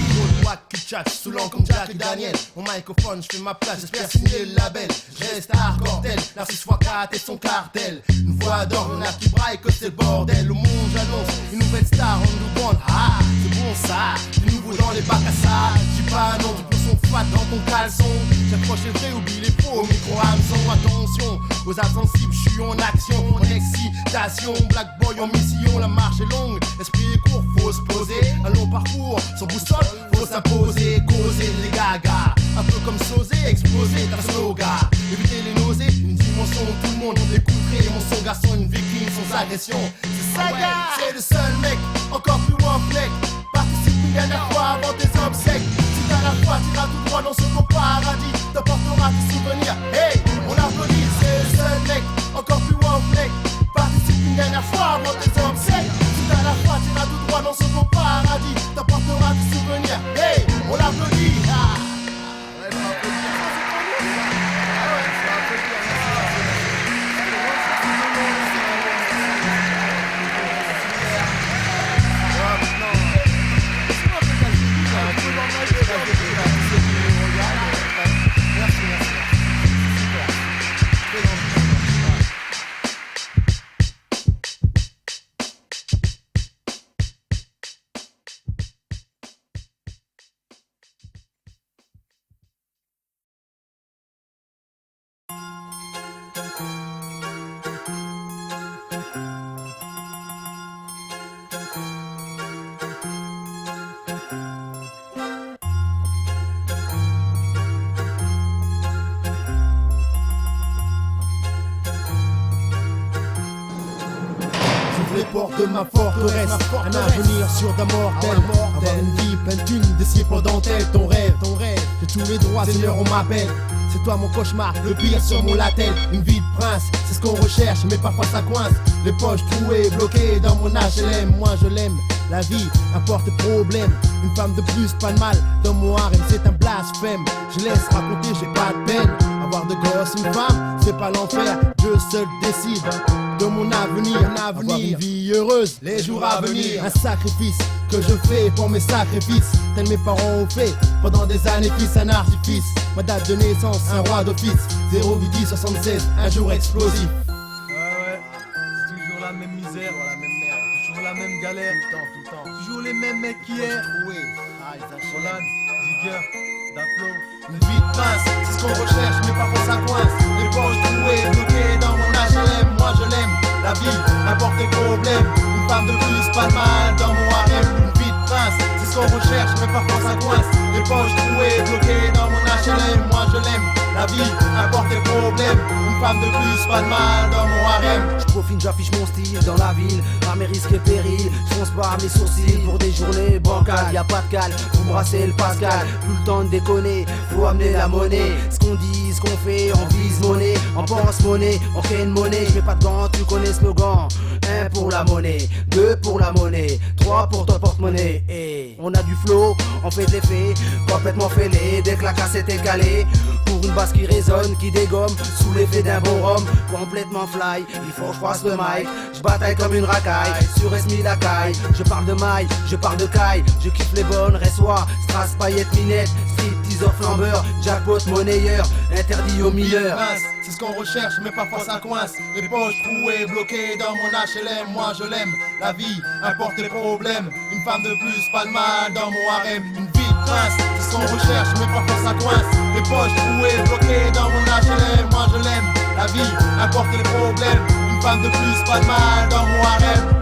Speaker 4: Saoulant comme Jack et Daniel. Mon microphone, je fais ma place, j'espère signer le label. Je reste hardcore tel, la 6x4 et son cartel. Une voix d'or, y'en a qui braille que c'est le bordel. Au monde j'annonce une nouvelle star underground. Ah, c'est bon ça, du nouveau dans les bacs à sable. J'dis pas non, du son fat dans ton caleçon. J'approche les vrais, oublie les faux, micro hameçon. Attention, aux insensibles, j'suis en action, en excitation. Black boy en mission, la marche est longue, l'esprit est court, faut se poser. Un long parcours, sans boussole, faut s'imposer, causer les gagas. Un peu comme sauser, exploser ta slogan. Éviter les nausées, une dimension où tout le monde écouterait. Mon son garçon, une viking sans agression. C'est ça, gars, c'est le seul mec, encore plus loin flec. Participe une dernière fois avant tes obsèques. Si t'as la foi, t'iras tout droit dans ce beau paradis. T'apporteras tes souvenirs, hey, on applaudit. C'est le seul mec, encore plus loin flec. Participe une dernière fois avant tes obsèques. Si t'as la foi, t'iras tout droit dans ce beau paradis. T'apporteras tes souvenirs, hey, on l'applaudit. Les portes de ma forteresse, un avenir sûr d'un mortel. Avoir une vie pleine d'une des pour dentelle. Ton rêve, j'ai tous les droits, Seigneur, on m'appelle. C'est toi mon cauchemar, le pire sur mon latel. Une vie de prince, c'est ce qu'on recherche, mais parfois ça coince. Les poches trouées, bloquées dans mon HLM. Moi je l'aime, la vie apporte problème. Une femme de plus, pas de mal, dans mon harem c'est un blasphème. Je laisse raconter, j'ai pas de peine. Avoir de gosses, une femme, c'est pas l'enfer. Dieu seul décide de mon avenir, avoir une vie heureuse, les jours à venir. Un sacrifice que je fais pour mes sacrifices, tels mes parents ont fait pendant des années, fils, un artifice. Ma date de naissance, un roi d'office, 0,76, un jour explosif.
Speaker 10: Ouais, c'est toujours la même misère, la même merde, toujours la même galère, tout le temps. Toujours les mêmes mecs qu'hier. Solane, Digger, Daplo.
Speaker 4: Une vie de prince, c'est ce qu'on recherche, mais parfois ça coince. Les poches trouées, bloquées dans mon HLM. Moi je l'aime, la vie, n'importe les problèmes. Une femme de plus, pas de mal dans mon harem. Une vie de prince, c'est ce qu'on recherche, mais parfois ça coince. Les poches trouées, bloquées dans mon HLM, moi je l'aime. La vie apporte des problèmes, une femme de plus, pas de mal dans mon harem.
Speaker 9: Je profite, j'affiche mon style dans la ville, à mes risques et périls. Je fonce pas à mes sourcils pour des journées bancales. Y'a pas de cale pour brasser le Pascal. Plus le temps de déconner, faut amener la monnaie. Ce qu'on dit, ce qu'on fait, on vise monnaie. On pense monnaie, on fait une monnaie. J'mets pas de gants, tu connais le slogan. 1 pour la monnaie, 2 pour la monnaie, 3 pour ton porte-monnaie. Et on a du flow, on fait de l'effet, complètement fêlé. Dès que la cassette est calée, pour une basse qui résonne, qui dégomme, sous l'effet d'un bon rhum, complètement fly, il faut que je passe le mic. Je bataille comme une racaille, sur Esmi la caille. Je parle de maille, je parle de caille. Je kiffe les bonnes, ressoirs, strass, paillettes, minettes. Strip, teaser, flambeur, jackpot, monnayeur, interdit aux mineurs.
Speaker 4: C'est ce qu'on recherche, mais parfois ça coince. Les poches trouées, bloquées dans mon HLM, moi je l'aime. La vie apporte les problèmes, une femme de plus, pas de mal dans mon harem. Une vie de prince, c'est ce qu'on recherche, mais parfois ça coince. Les poches trouées, bloquées dans mon HLM, moi je l'aime. La vie apporte les problèmes, une femme de plus, pas de mal dans mon harem.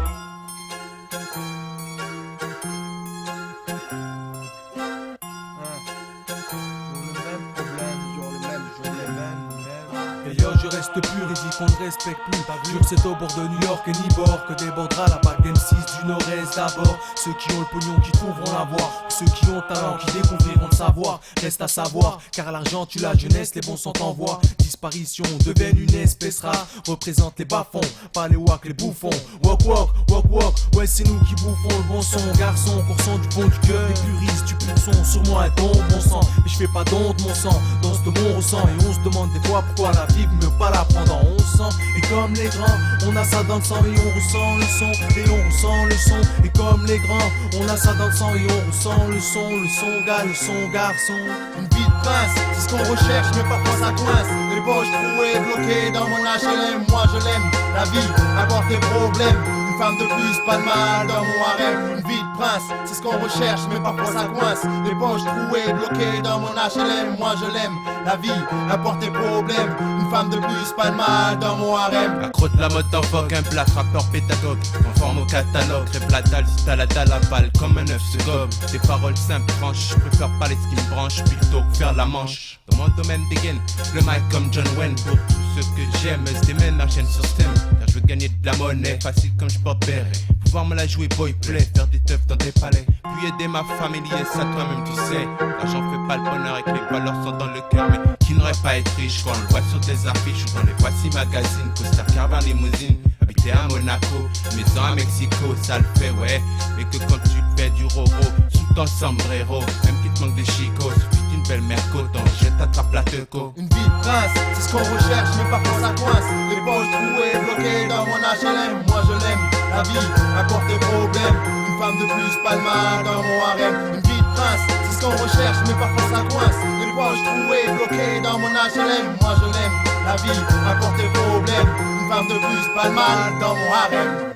Speaker 11: Je reste pur et dis qu'on ne respecte plus. Pur c'est au bord de New York et Nibor que débordera la bague d'M6 du Nord-Est d'abord. Ceux qui ont le pognon qui trouveront la voie, ceux qui ont talent qui découvriront le savoir. Reste à savoir, car l'argent tue la jeunesse, les bons sont en voie. Disparition deviennent une espèce rare. Représente les bas-fonds, pas les wack, les bouffons. Walk, walk, walk, walk, ouais c'est nous qui bouffons le bon son. Garçon, pourcent du fond du cœur. Les puristes, tu pures son sur moi et ton bon sang. Mais je fais pas don de mon sang, dans ce monde on ressent. Et on se demande des fois pourquoi la vie me pas la prendre en 1100. Et comme les grands, on a ça dans le sang et on ressent le son. Et on ressent le son. Et comme les grands, on a ça dans le sang et on ressent le son. Le son gars, le son garçon.
Speaker 4: Une vie de prince, c'est ce qu'on recherche, mais parfois ça coince. Les poches trouées, bloquées dans mon HLM, moi je l'aime. La vie apporte des problèmes, une femme de plus, pas de mal dans mon harem. Une vie de prince, c'est ce qu'on recherche, mais parfois ça coince. Les poches trouées, bloquées dans mon HLM, moi je l'aime. La vie apporte des problèmes, une femme de plus, pas de mal dans mon harem.
Speaker 12: Accro de la mode en vogue, un plat rappeur pédagogue, conforme au catalogue, rêve la dalle, si t'as la dalle à balle, comme un œuf se gobe. Des paroles simples, franches, je préfère parler de ce qui me branche, plutôt que faire la manche. Dans mon domaine dégaine, le mic comme John Wayne. Pour tous ceux que j'aime, se démène la chaîne sur stem. Car je veux gagner de la monnaie, facile comme je porte béret. Pouvoir me la jouer boy play, faire des teufs dans des palais. Puis aider ma famille, et ça toi-même tu sais. L'argent fait pas le bonheur et que les valeurs sont dans le cœur. Mais qui n'aurait pas être riche quand on le voit sur des affiches ou dans les Voici magazines, costard caravane limousine. Habiter à Monaco, maison à Mexico, ça le fait ouais. Mais que quand tu fais du roro, sous ton sombrero, même qu'il te manque des chicots, suffit d'une belle mère coton, je t'attrape la teco.
Speaker 4: Une vie de prince, c'est ce qu'on recherche, mais parfois ça coince. Les poches trouées, bloquées dans mon HLM, moi je l'aime. La vie apporte des problèmes, une femme de plus, pas de mal dans mon harem. Une vie de prince, c'est ce qu'on recherche, mais parfois ça coince. Les poches trouées, bloquées dans mon HLM, moi je l'aime. La vie apporte des problèmes, une femme de plus, pas de mal dans mon harem.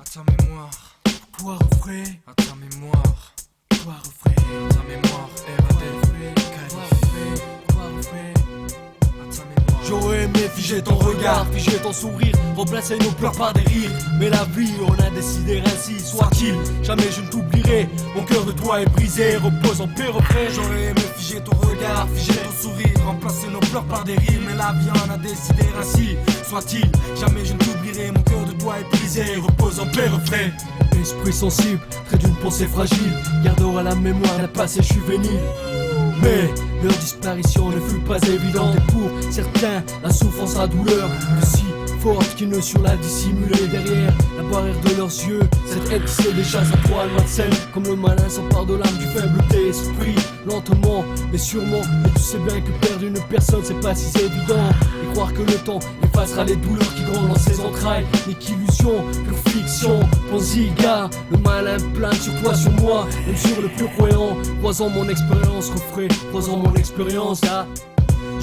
Speaker 13: À ta mémoire, toi refrais, à ta mémoire, toi refrais, à ta mémoire, R.A.D. qualifié, toi refrais.
Speaker 11: J'aurais aimé figer ton regard, figer ton sourire, remplacer nos pleurs par des rires. Mais la vie, on a décidé ainsi, soit-il. Jamais je ne t'oublierai, mon cœur de toi est brisé, repose en paix, refrain.
Speaker 13: J'aurais aimé figer ton regard, figer ton sourire, remplacer nos pleurs par des rires. Mais la vie, on a décidé ainsi, soit-il. Jamais je ne t'oublierai, mon cœur de toi est brisé, repose en paix, refrain.
Speaker 11: Esprit sensible, trait d'une pensée fragile, gardera la mémoire d'un passé juvénile. Mais leur disparition ne fut pas évidente. Et pour certains, la souffrance, la douleur fut si forte qu'ils ne surent la dissimuler. Derrière la barrière de leurs yeux, cette haine qui se déchasse à poil malsaine. Comme le malin s'empare de l'âme du faible d'esprit. Lentement, mais sûrement. Et tu sais bien que perdre une personne, c'est pas si évident. Et croire que le temps effacera les douleurs qui grondent dans ses entrailles. N'est qu'illusion, pure fiction. Pense-y, gars, le malin plane sur toi, sur moi, même sur le plus croyant. Croisant mon expérience, refrais, croisant mon expérience, là.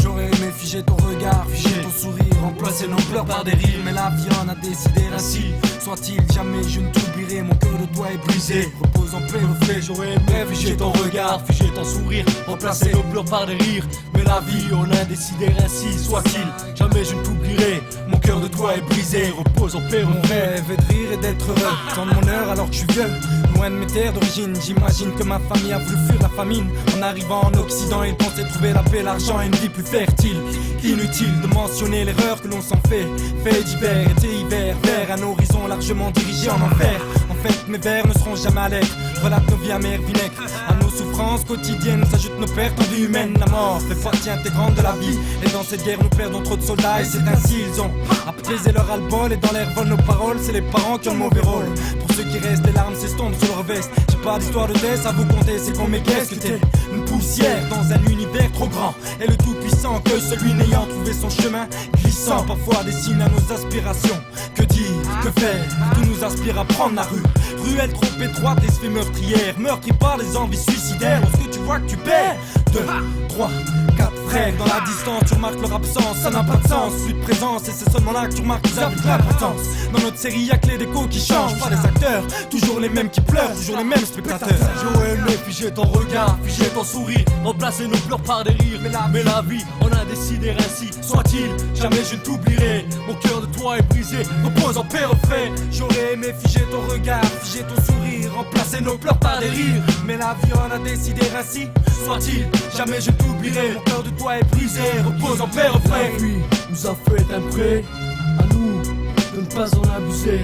Speaker 13: J'aurais aimé figer ton regard, figer ton sourire, remplacer nos pleurs par des rires. Mais la vie en a décidé ainsi, Soit-il, jamais je ne t'oublierai, mon cœur de toi est brisé. Repose en paix, reflet, j'aurais aimé figer ton regard, figer ton sourire, remplacer nos pleurs par des rires. Mais la vie, on a décidé ainsi, soit-il, jamais je ne t'oublierai, mon cœur de toi est brisé. Repose en paix, reflet. Mon rêve est de rire et d'être heureux, tant de mon heure alors que je suis vieux, loin de mes terres d'origine. J'imagine que ma famille a voulu fuir la famine. En arrivant en Occident, ils pensaient trouver la paix, l'argent et une vie plus fertile. Inutile de mentionner l'erreur que l'on s'en fait. Fait d'hiver, été, hiver, vers un horizon largement dirigé en enfer. En fait, mes vers ne seront jamais à l'être. Relate nos vies amères, vinaigre. À nos souffrances quotidiennes s'ajoutent nos pertes en vie humaine. La mort fait partie intégrante de la vie. Et dans cette guerre, nous perdons trop de soldats. Et c'est ainsi, ils ont apaisé leur ras-le-bol. Et dans l'air volent nos paroles, c'est les parents qui ont le mauvais rôle. Pour ceux qui restent, les larmes s'estompent sur leur veste. J'ai pas d'histoire de déesse à vous conter, c'est qu'on m'égaisse que t'es une poussière dans un univers trop grand. Et le tout-puissant que celui n'ayant trouvé son chemin glissant, parfois dessine à nos aspirations. Que dire, que faire, tout nous aspire à prendre la rue. Ruelle trop étroite et se fait meurtrière, meurtri par les envies suicidaires. Lorsque tu vois que tu perds 2, 3, 4 frères dans la distance, tu remarques leur absence, ça n'a pas de sens, plus de présence. Et c'est seulement là que tu remarques qu'ils avaient de l'importance. Dans notre série y'a que les décos qui changent, pas les acteurs, toujours les mêmes qui pleurent, toujours les mêmes spectateurs.
Speaker 7: J'aurais aimé figer ton regard, figer ton sourire, remplacer nos pleurs par des rires. Mais la vie, on a décidé ainsi, soit-il, jamais je ne t'oublierai. Mon cœur de toi est brisé, repose en paix, refait.
Speaker 13: J'aurais aimé figer ton regard, figer ton sourire, remplacer nos pleurs par des rires. Mais la vie, on a décidé ainsi, soit-il, jamais je ne t'oublierai. Mon cœur de toi est brisé, repose en paix, refait.
Speaker 7: La vie nous a fait un prêt, à nous de ne pas en abuser.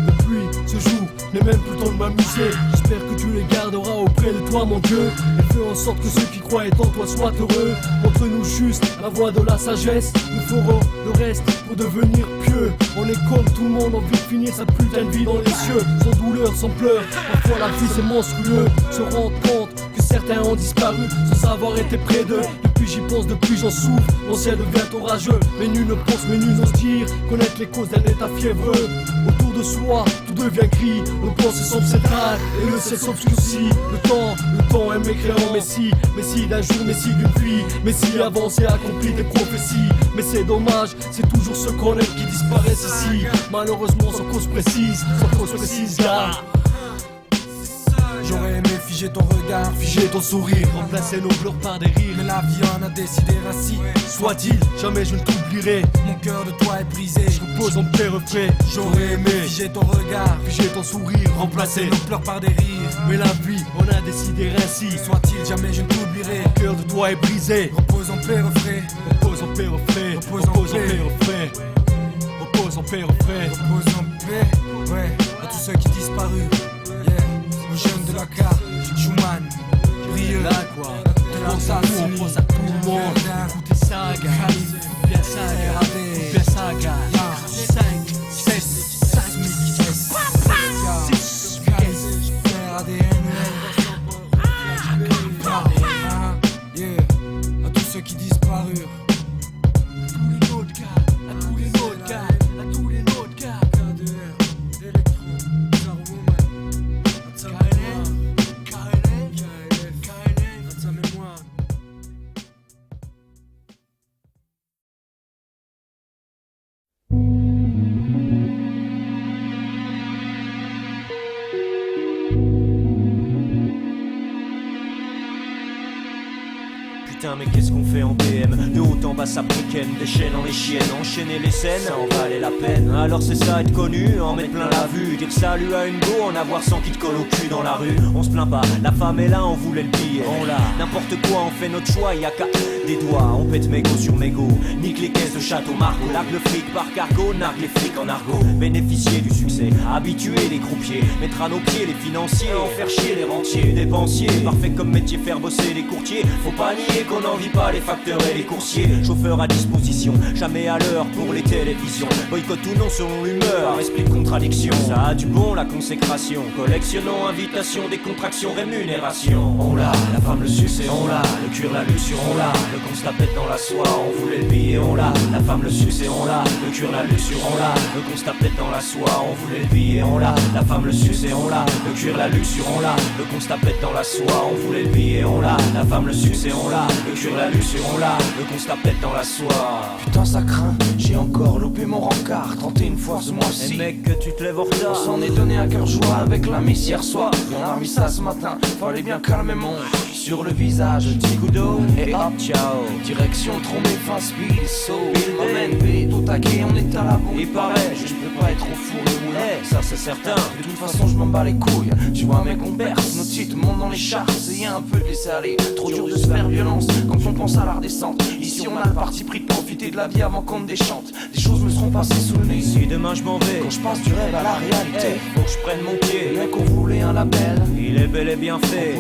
Speaker 7: Depuis ce jour, je n'ai même plus le temps de m'amuser. J'espère que tu les garderas auprès de toi, mon Dieu. Et fais en sorte que ceux qui croient en toi soient heureux. Montre-nous juste la voie de la sagesse. Nous ferons le reste pour devenir pieux. On est comme tout le monde, envie de finir sa putain de vie dans les cieux. Sans douleur, sans pleurs, parfois la vie c'est monstrueux. Se rendre compte que certains ont disparu sans avoir été près d'eux. Depuis j'y pense, depuis j'en souffre. Mon ciel devient orageux. Mais nul ne pense, mais nul n'ose dire. Connaître les causes d'un état fiévreux. Autour de soi, tout devient gris. Nos pensées sont s'éteindre et le ciel s'obscurcit. Le temps est mécréant. Messie d'un jour, messie d'une vie. Messie avance et accomplit des prophéties. Mais c'est dommage, c'est toujours ceux qu'on aime qui disparaissent ici. Malheureusement sans cause précise, gars.
Speaker 13: J'aurais aimé figer ton regard,
Speaker 7: figer ton sourire, remplacer nos pleurs par des rires.
Speaker 13: Mais la vie en a décidé ainsi,
Speaker 7: soit-il, jamais je ne t'oublierai.
Speaker 13: Mon cœur de toi est brisé,
Speaker 7: je repose en paix, refait.
Speaker 13: J'aurais aimé figer ton regard,
Speaker 7: figer ton sourire, remplacer
Speaker 13: nos pleurs par des rires.
Speaker 7: Mais la vie, on a décidé ainsi,
Speaker 13: soit-il, jamais je ne t'oublierai.
Speaker 7: Mon cœur de toi est brisé,
Speaker 13: repose en paix, refait.
Speaker 7: Repose en paix, refait. Repose en paix, refait. Repose en paix, refait.
Speaker 13: Repose en paix, ouais, à tous ceux qui disparus. Jeunes de la carte, Schumann, Brieux,
Speaker 7: là quoi,
Speaker 13: de
Speaker 7: on pense à tout le monde. Écoutez ça, gars, bien ça, gars, bien ça, gars. 5, 7, 5, 6, 15,
Speaker 13: à tous ceux qui disparurent.
Speaker 5: Putain mais qu'est-ce qu'on fait en BM? De haut en bas ça briquenne, des chaînes en les chiennes, enchaîner les scènes, ça en valait la peine. Alors c'est ça être connu, en mettre plein la vue, dire salut à une go, en avoir 100 qui te collent au cul dans la rue. On se plaint pas, la femme est là, on voulait le billet. On l'a, n'importe quoi, on fait notre choix, y'a qu'à des doigts, on pète mégot sur mégot, nique les caisses de Château Margaux, largue le fric par cargo, nargue les flics en argot. Bénéficier du succès, habituer les croupiers, mettre à nos pieds les financiers, en faire chier les rentiers, dépensiers, parfait comme métier, faire bosser les courtiers. Faut pas nier qu'on n'envie pas les facteurs et les coursiers. Chauffeur à disposition, jamais à l'heure pour les télévisions. Boycott ou non selon l'humeur, esprit de contradiction. Ça a du bon la consécration, collectionnons invitations, décontraction, rémunération. On l'a, la femme le suce et on l'a, le cuir, la luxure on l'a, le constat pète dans la soie, on voulait le billet on l'a, la femme le suce et on l'a, le cuir, la luxure on l'a, le constat pète dans la soie, on voulait le billet on l'a, la femme le suce et on l'a, le cuir, la luxure on l'a, le constat pète dans la soie, on voulait le billet on l'a, la femme le suce et on l'a, le cure, la luxe seront là, le constat peut-être dans la soie. Putain ça craint, j'ai encore loupé mon rencard 31 fois ce mois-ci.
Speaker 12: mec que tu te lèves en retard.
Speaker 5: On s'en est donné à cœur joie avec la miss hier soir. On a remis ça ce matin, fallait bien calmer mon sur le visage, petit coup d'eau et hop ciao. Direction Tromé, fin speed, saut. M'emmène B, tout taqué, on est à la boue. Il paraît, je peux pas être au four et moulin. Ça c'est certain, de toute façon je m'en bats les couilles. Tu vois mec on berce, nos titres montent dans les charts. Essayez un peu de laisser aller, trop dur de se faire violence quand on pense à la redescente. Ici on a le parti pris de profiter de la vie avant qu'on ne déchante. Des choses me seront passées sous le nez.
Speaker 12: Si demain je m'en vais,
Speaker 5: quand je passe du rêve à la réalité,
Speaker 12: faut que je prenne mon pied.
Speaker 5: Mec on voulait un label,
Speaker 12: il est bel et bien fait.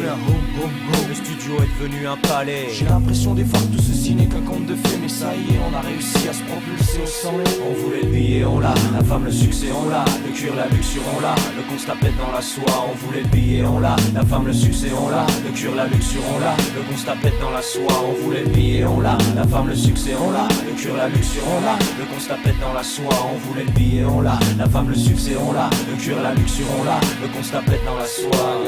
Speaker 12: Le studio est devenu un palais.
Speaker 5: J'ai l'impression des fois que tout ceci n'est qu'un conte de fées. Mais ça y est, on a réussi à se propulser au sommet. On voulait le billet, on l'a, la femme, le succès, on l'a. Le cure, la luxure, on l'a, le constat pète dans la soie. On voulait le billet, on l'a, la femme, le succès, on l'a. Le cure, la luxure, on l'a, le constat pète dans la soie. On voulait le billet, on l'a, la femme, le succès, on l'a. Le cure, la luxure, on l'a, le constat pète dans la soie. On voulait le billet, on l'a, la femme, le succès, on l'a. Le cure, la luxure, on l'a, le constat pète dans la soie.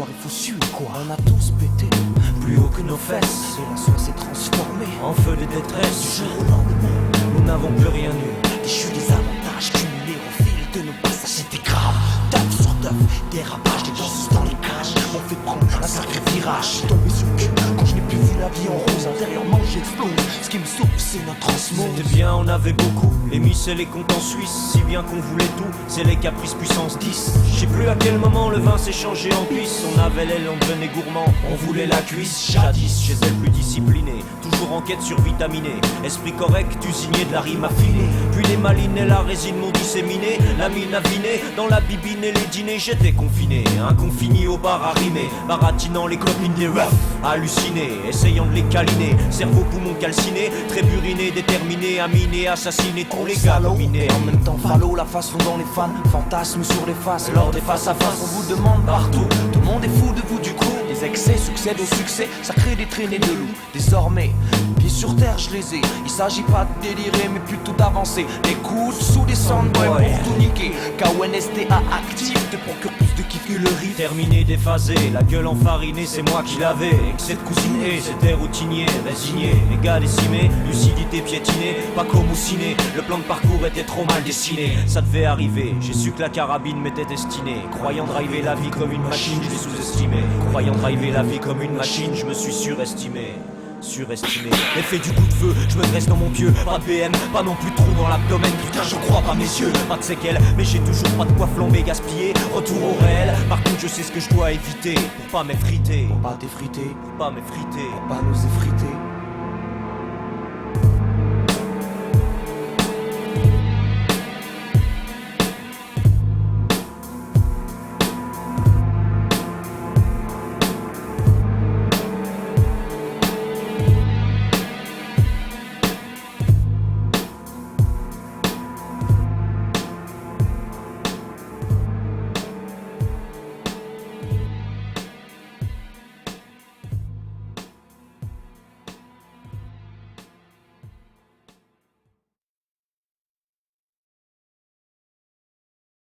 Speaker 5: Il faut suer quoi. On a tous pété plus haut que nos fesses. Et la soie s'est transformée
Speaker 12: en feu de détresse.
Speaker 5: Du jour au lendemain,
Speaker 12: nous n'avons plus rien eu.
Speaker 5: Déchus des avantages cumulés au fil de nos passages. C'était grave, teuf sur teuf, dérapage, des danseuses dans les cages. On fait prendre un sacré virage. Tombé sur le cul quand je n'ai plus vu la vie en rose. Intérieurement j'explose, ce qui me sauve c'est notre osmose.
Speaker 12: C'était bien, on avait beaucoup, les miss et les comptes en Suisse. Si bien qu'on voulait tout, c'est les caprices puissance 10. Je sais plus à quel moment le vin s'est changé en cuisse. On avait l'aile, on devenait gourmand, on voulait la cuisse. Jadis, chez elle plus disciplinée, toujours en quête survitaminée. Esprit correct, usinier de la rime affinée. Puis les malines et la résine m'ont disséminé. La mine avinée, dans la bibine et les dîners. J'étais confiné, inconfini au bar à rimer. Baratinant les copines des refs, halluciné, essayant de les câliner. Cerveau, poumon calciné, très buriné, déterminé, aminé, assassiné, tous les gars dominés.
Speaker 5: En même temps, fallo, la face fond dans les fans. Fantasme sur les faces, lors des face à face. On vous demande partout, tout le monde est fou de vous du coup. Des excès succèdent au succès, ça crée des traînées de loups. Désormais, pieds sur terre, je les ai. Il s'agit pas de délirer, mais plutôt d'avancer. Les coudes sous des soundboys pour tout niquer. KONSTA actif te procure plus de kiff que le riff.
Speaker 12: Terminé, déphasé, la gueule enfarinée, c'est moi qui l'avais. Excès de cousiné, c'était routinier, résigné. Les gars décimés, lucidité piétinée, pas comme au ciné. Le plan de parcours était trop mal dessiné. Ça devait arriver, j'ai su que la carabine m'était destinée. Croyant driver la vie comme une machine, je l'ai sous-estimé. Croyant driver la vie comme une machine, je me suis surestimé. L'effet du coup de feu, je me dresse dans mon pieu. Pas de BM, pas non plus de trou dans l'abdomen. Putain je crois pas mes yeux, pas de séquelles. Mais j'ai toujours pas de quoi flamber, gaspiller. Retour au réel, par contre je sais ce que je dois éviter. Pour pas m'effriter,
Speaker 5: pour pas t'effriter,
Speaker 12: pour pas m'effriter,
Speaker 5: pour pas nous effriter.